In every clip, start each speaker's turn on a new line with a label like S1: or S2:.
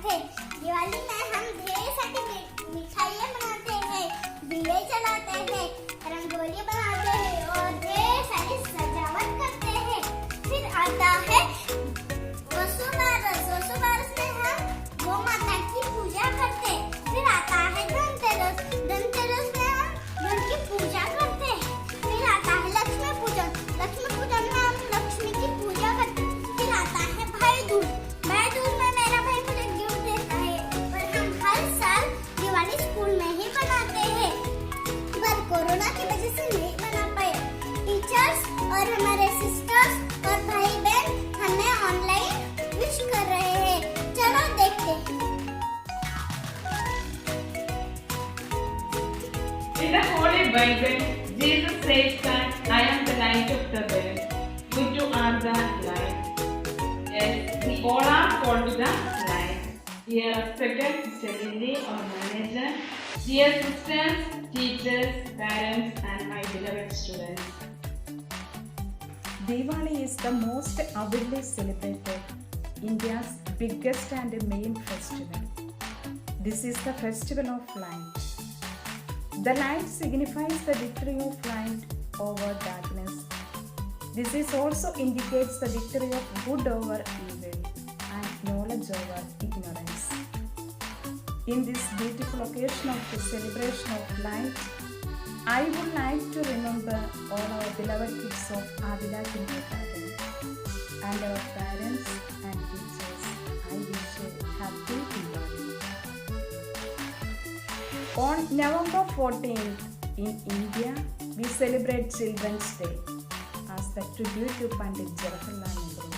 S1: थे। दिवाली में हम ढेर सारी मिठाइयाँ बनाते हैं, दिए जलाते हैं, रंगोली बनाते हैं और ढेर सारी सजावट करते हैं। फिर आता है वसुबारस। वसुबारस में हम गौ माता की पूजा करते हैं। फिर आता है धनतेरस। धनतेरस में हम धन की पूजा करते हैं। फिर आता है लक्ष्मी पूजन। लक्ष्मी पूजन में हम लक्ष्मी की पूजा करते हैं। फिर आता है भाई दूज। भाई दूज में मेरा भाई मुझे गिफ्ट देता है, पर हम हर साल दिवाली स्कूल में ही बनाते हैं, पर कोरोना की वजह से नहीं बना पाए। टीचर्स और हमारे सिस्टर्स और भाई बहन हमें ऑनलाइन विश कर रहे हैं। चलो देखते हैं।
S2: In the Holy Bible, Jesus says that I am the light of the world. You two are the light. Yes, we all are called to the light. Dear respected Sister Lily, our manager, dear sisters, teachers, parents, and my beloved students.
S3: Diwali is the most avidly celebrated, India's biggest and main festival. This is the festival of light. The light signifies the victory of light over darkness. This is also indicates the victory of good over evil and knowledge over ignorance. In this beautiful occasion of the celebration of light, I would like to remember all our beloved kids of Avila Kindergarten and our parents and teachers. I wish a happy Diwali. On November 14th in India, we celebrate Children's Day as the tribute to Pandit Jawaharlal Nehru.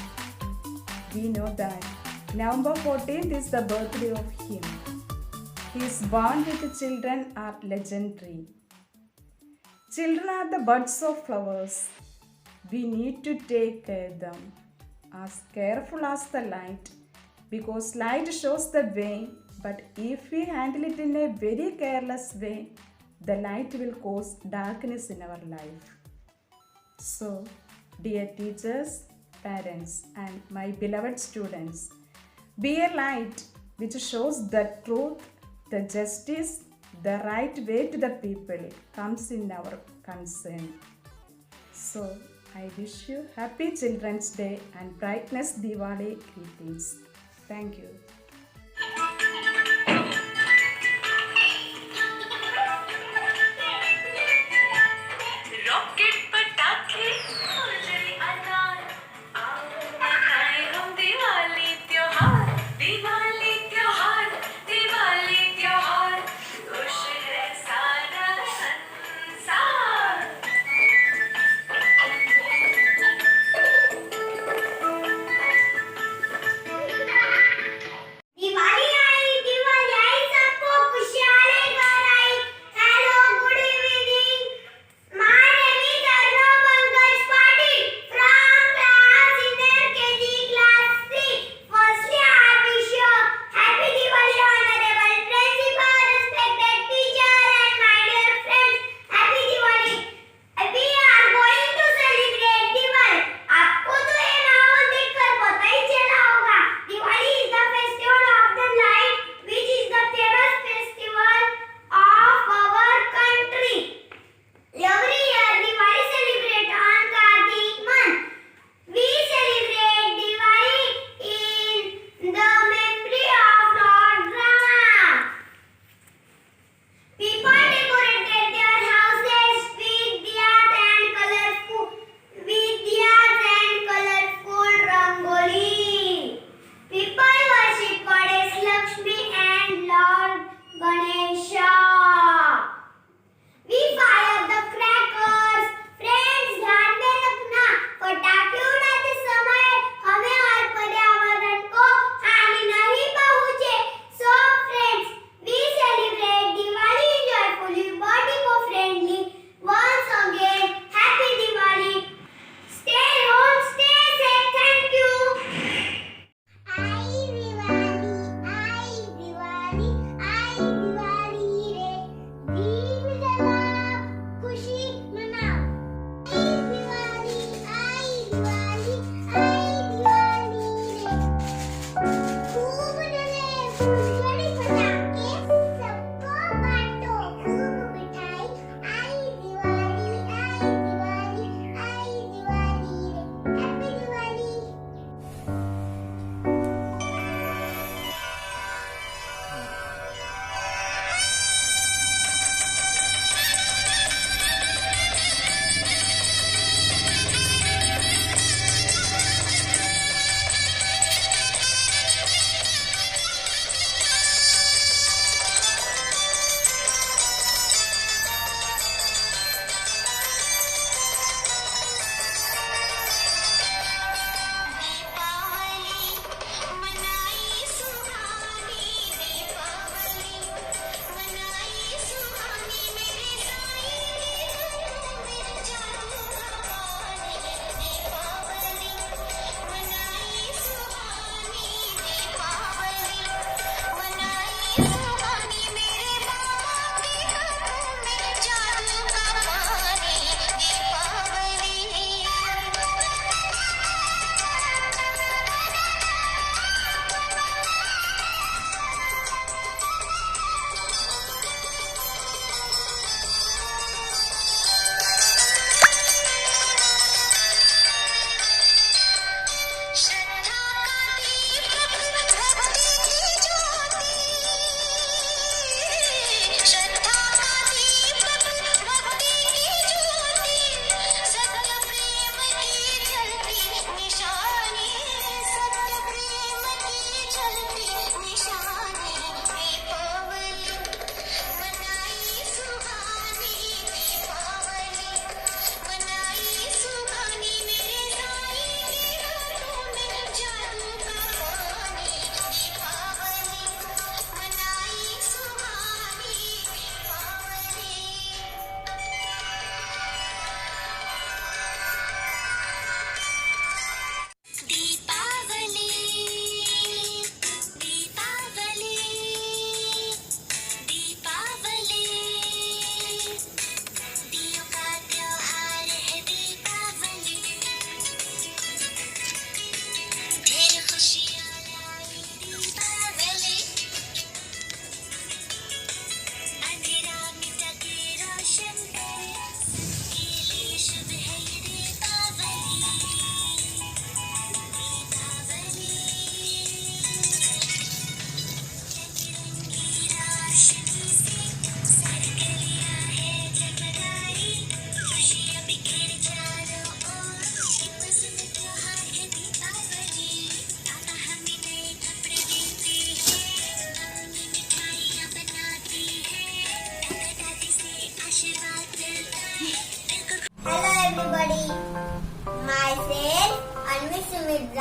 S3: We know that November 14th is the birthday of him. His bond with the children are legendary. Children are the buds of flowers. We need to take care of them as careful as the light, because light shows the way, but if we handle it in a very careless way, the light will cause darkness in our life. So, dear teachers, parents, and my beloved students, be a light which shows the truth, the justice, the right way to the people comes in our concern. So, I wish you happy Children's Day and brightness Diwali greetings. Thank you.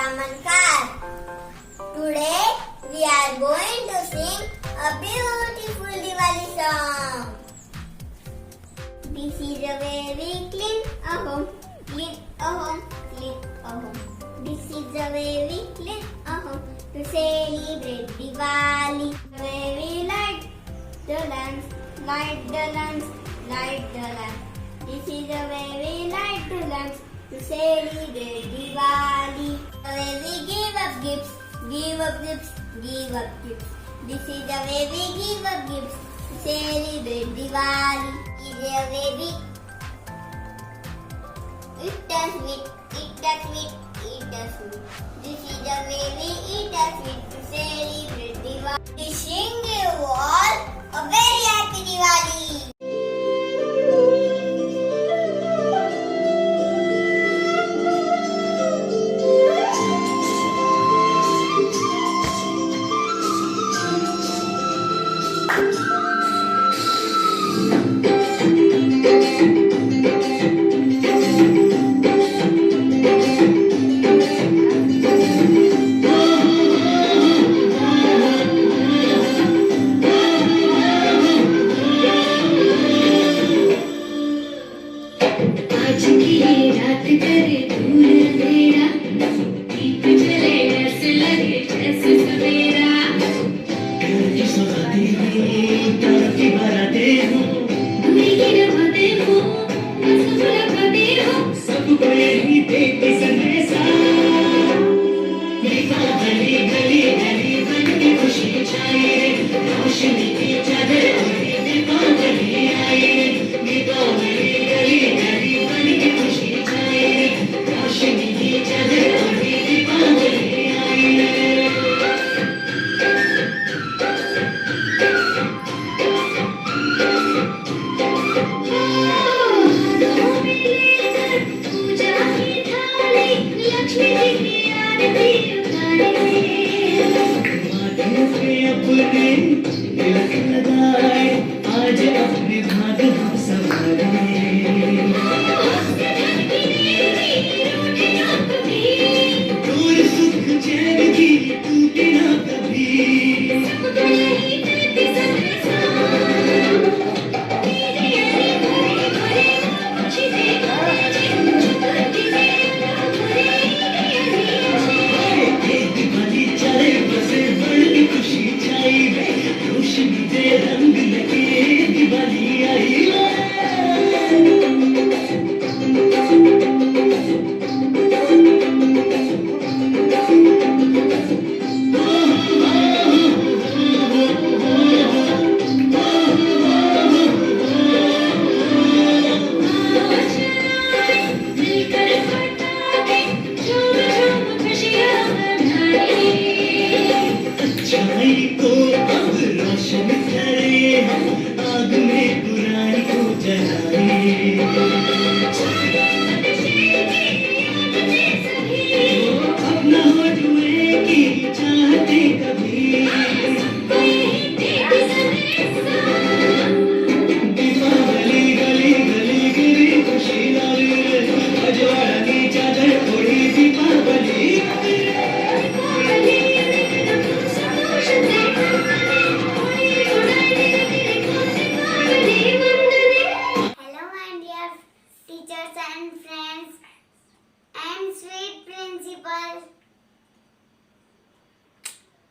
S1: Namaskar. Today we are going to sing a beautiful Diwali song. This is a very clean a home, clean a home, clean a home. This is a very clean a home to celebrate Diwali. Where we light the lamps, light the lamps, light the lamps. This is the way we light the lamps to celebrate Diwali. The way we give up gifts, give up gifts, give up gifts. This is the way we give up gifts to celebrate Diwali. This is the way we eat a sweet, eat a sweet, eat a sweet. This is the way we eat a sweet to celebrate Diwali. Wishing you all a very happy Diwali.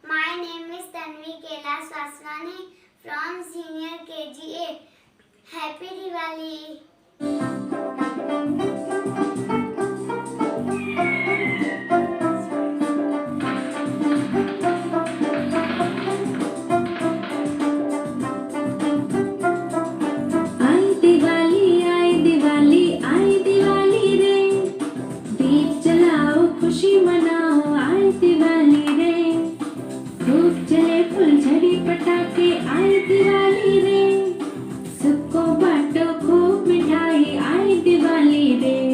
S1: My name is Tanvi Kailash Vaswani from Senior KGA. Happy Diwali!
S4: सबको बांटो खूब मिठाई, आई दिवाली रे।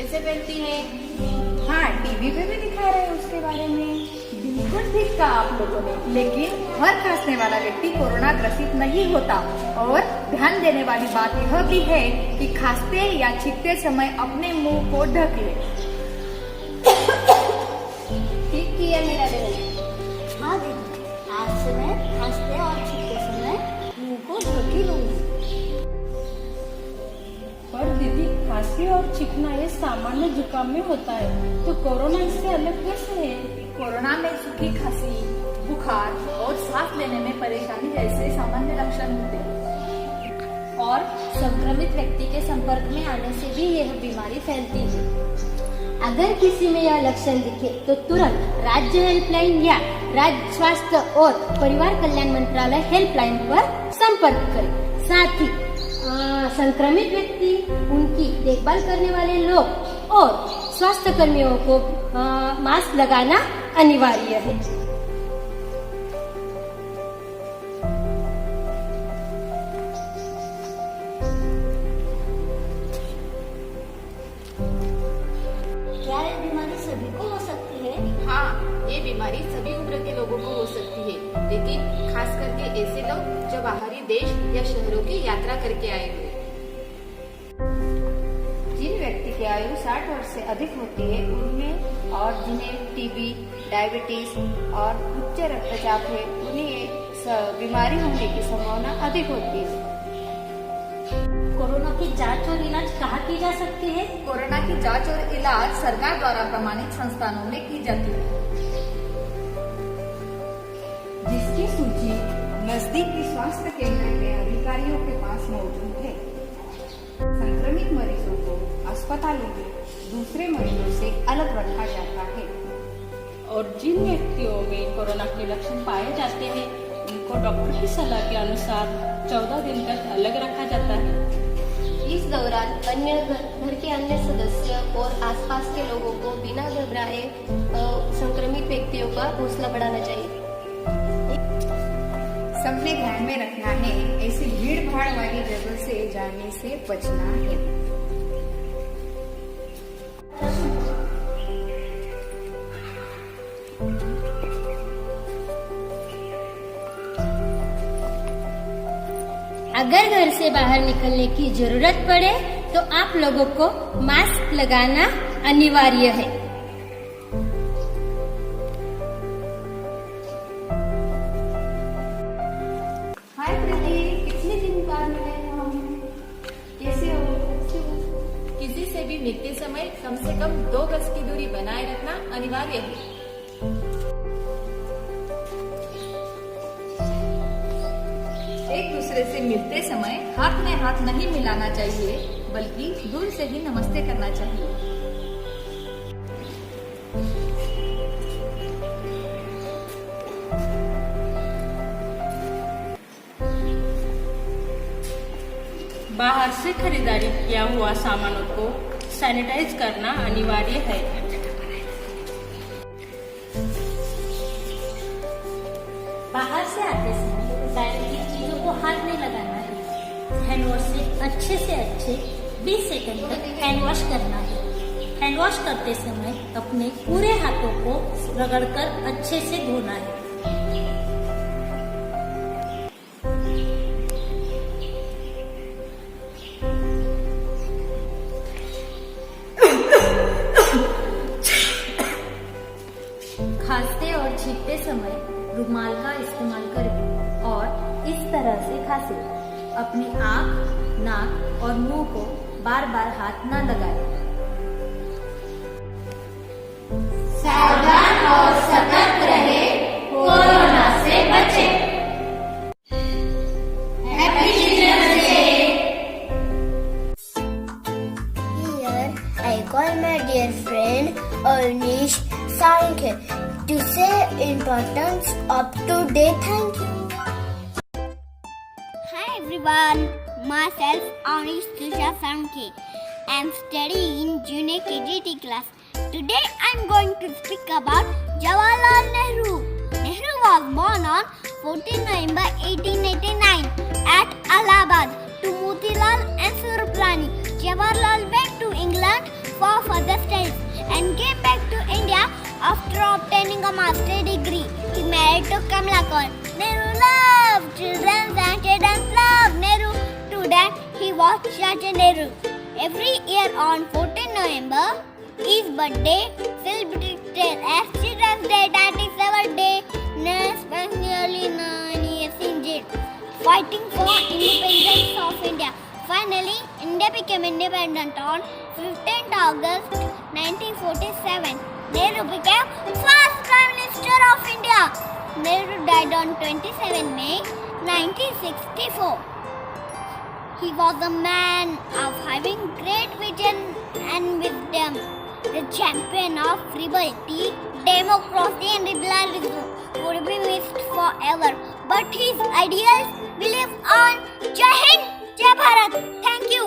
S4: कैसे फैलती है?
S3: हाँ, TV पे भी दिखा रहे हैं उसके बारे में। बिल्कुल ठीक कहा आप लोगों ने, लेकिन हर खांसने वाला व्यक्ति कोरोना ग्रसित नहीं होता। और ध्यान देने वाली बात यह भी है कि खांसते या छींकते समय अपने मुंह को ढक ले।
S4: ठीक किया मेरा बहन।
S1: हाँ दीदी, आज से मैं खांसते और छींकते समय मुंह को ढक ही लूंगी।
S4: पर दीदी, खांसी और छींकना ये सामान्य जुकाम में होता है, तो कोरोना इससे अलग कैसे है?
S3: कोरोना में सूखी खांसी, बुखार और सांस लेने में परेशानी जैसे सामान्य लक्षण होते हैं।
S4: और संक्रमित व्यक्ति के संपर्क में आने से भी यह बीमारी फैलती है।
S5: अगर किसी में यह लक्षण दिखे तो तुरंत राज्य हेल्पलाइन या राज्य स्वास्थ्य और परिवार कल्याण मंत्रालय हेल्पलाइन पर संपर्क करें। साथ ही संक्रमित व्यक्ति, उनकी देखभाल करने वाले लोग और स्वास्थ्य कर्मियों को मास्क लगाना अनिवार्य है।
S1: क्या ये बीमारी सभी को हो सकती है?
S4: हाँ, ये बीमारी सभी उम्र के लोगों को हो सकती है, लेकिन खास करके ऐसे लोग जो बाहरी देश या शहरों की यात्रा करके आए हुए।
S3: जिन व्यक्ति की आयु 60 वर्ष से अधिक होती है उनमें, और जिन्हें टीबी, डायबिटीज और उच्च रक्तचाप है, उन्हें ये बीमारी होने की संभावना अधिक होती है।
S5: कोरोना की जांच और इलाज कहाँ की जा सकती है?
S3: कोरोना की जांच और इलाज सरकार द्वारा प्रमाणित संस्थानों में की जाती है, जिसकी सूची नजदीकी स्वास्थ्य केंद्र के अधिकारियों के पास मौजूद है। संक्रमित मरीजों को अस्पतालों में दूसरे मरीजों से अलग रखा जाता है।
S4: और जिन व्यक्तियों में कोरोना के लक्षण पाए जाते हैं, उनको डॉक्टर की सलाह के अनुसार 14 दिन तक अलग रखा जाता है।
S5: इस दौरान घर के अन्य सदस्य और आसपास के लोगों को बिना घबराए संक्रमित व्यक्तियों का हौसला बढ़ाना चाहिए।
S3: सबने ध्यान में रखना है, ऐसी भीड़ भाड़ वाली जगह से जाने से बचना है।
S5: अगर घर से बाहर निकलने की जरूरत पड़े तो आप लोगों को मास्क लगाना अनिवार्य है।
S3: हाय प्रीति, कितने दिन बाद मिले हम? कैसे हो?
S4: किसी से भी मिलते समय कम से कम 2 गज की दूरी बनाए रखना अनिवार्य है।
S3: एक दूसरे से मिलते समय हाथ में हाथ नहीं मिलाना चाहिए, बल्कि दूर से ही नमस्ते करना चाहिए।
S4: बाहर से खरीदारी किया हुआ सामानों को सैनिटाइज करना अनिवार्य है।
S5: बाहर से आते समय डायरेक्टली चीजों को हाथ नहीं लगाना है। हैंड वॉश से अच्छे 20 सेकंड तक हैंड वॉश करना है। हैंड वॉश करते समय अपने पूरे हाथों को रगड़कर अच्छे से धोना है। खांसते और छींकते समय रुमाल का इस्तेमाल करें और इस तरह से खांसे। अपनी आँख, नाक और मुंह को बार बार हाथ न लगाएं। सावधान और सतर्क रहे, कोरोना से बचें। Happy children's day.
S1: Here I call my dear friend Arnish Sankhe to say importance of today. Thank you. Hi everyone, myself Arnish Tusha Sankhe. I am studying in junior KGT class. Today I am going to speak about Jawaharlal Nehru. Nehru was born on 14 November 1889 at Allahabad to Motilal and Suraprani. Jawaharlal went to England for further After obtaining a master's degree, he married to Kamlakar. Nehru loved children and children loved Nehru. To that, he was Chacha Nehru. Every year on 14 November, his birthday celebrated as Children's Day. That is our day. Nehru spent nearly 9 years in jail, fighting for independence of India. Finally, India became independent on 15th August 1947. Nehru became first Prime Minister of India. Nehru died on 27 May 1964. He was a man of having great vision and wisdom, the champion of liberty, democracy and liberalism would be missed forever. But his ideals will live on. Jai Hind, Jai Bharat. Thank you.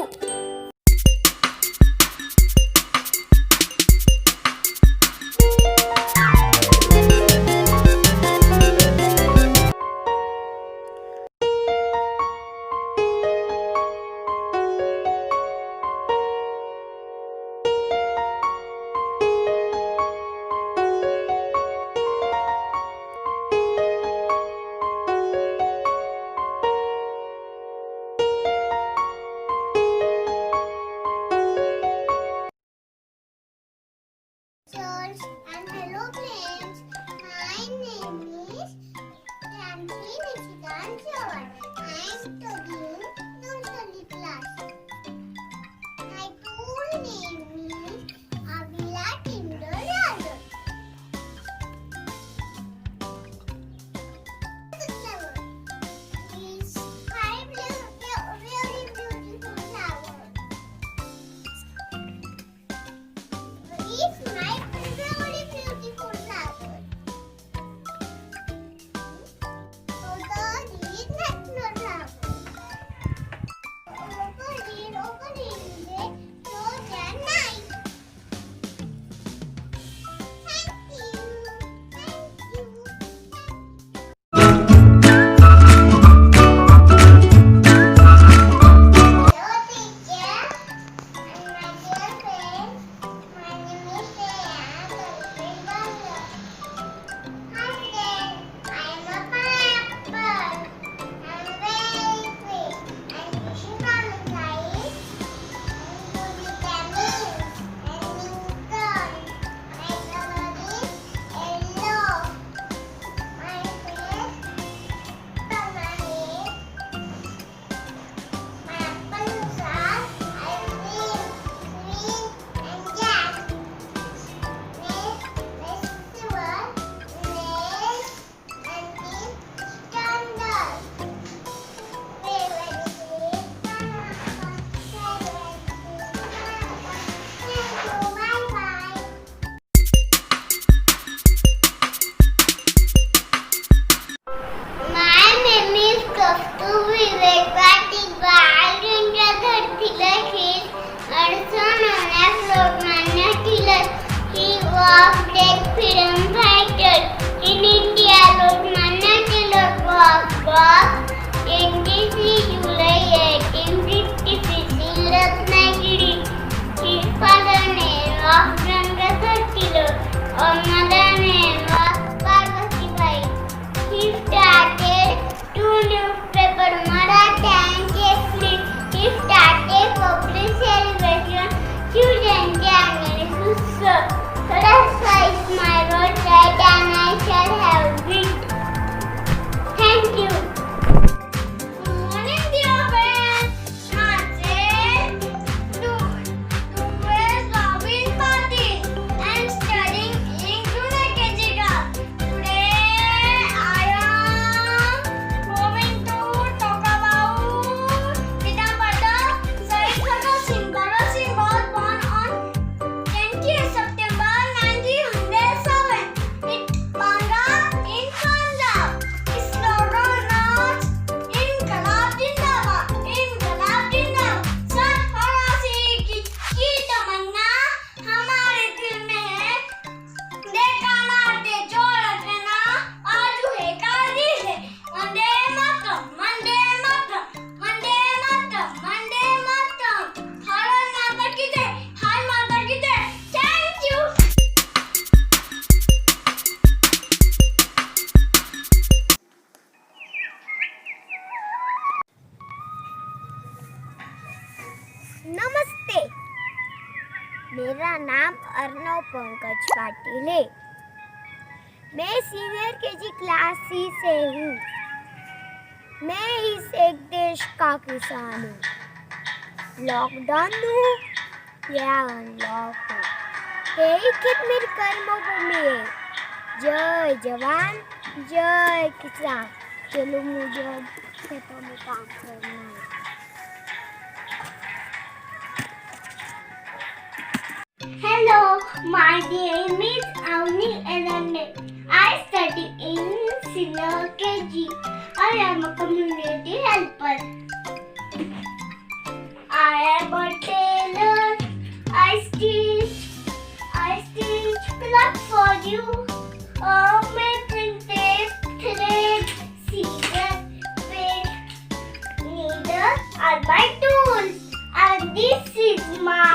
S1: Sirs and hello friends, my name is Ramji Nishikan Chavan. I am studying nursery class. My full name is Avila Tinder Rajan. These five really beautiful flowers. It's my very beautiful flower. So the is natural flower. Over here, so that night. Thank you. Hello teacher and my dear friends. My name is Shreya Kalpit. Hi friends, I am a pineapple. I am very sweet. And this is Valentine. And to the camel. And Lincoln. My color is yellow. My face, banana. My apples are green and black. Festival, nails, and the standard. Bye-bye. My name is Kasturi Rekatiba. I धरतीला खेळ अडचण Lokmanya Tilak. He was great freedom fighter in India. Lokmanya Tilak was born 23 July 1856 in Ratnagiri. His father name was Gangadhar Tilak. Mother name was Parvatibai. He started two newspapers, Maratha and Kesari. He started public celebration, student and Susa. So that's why it's my road right and I shall have it. Thank you. Good morning, dear friends. Myself, Dubes Robin Patil. I'm studying in Junior KG class. Today I am going to talk about freedom fighter Syed Bhagat Singh. Bhagat Singh was born on 20th September 1907. मेरा नाम अर्णव पंकज पाटिल है। मैं senior KG class C से हूँ। मैं इस एक देश का किसान हूँ। लॉकडाउन हूँ या अनलॉक हूँ, यही खेत मेरी कर्मभूमि है। जय जवान जय किसान। चलो मुझे अब खेतों में काम करना है। Hello, my name is Avni Elane. I study in senior KG. I am a community helper. I am a tailor. I stitch clothes for you. Making tape, thread, scissors, needle are my tools. And this is my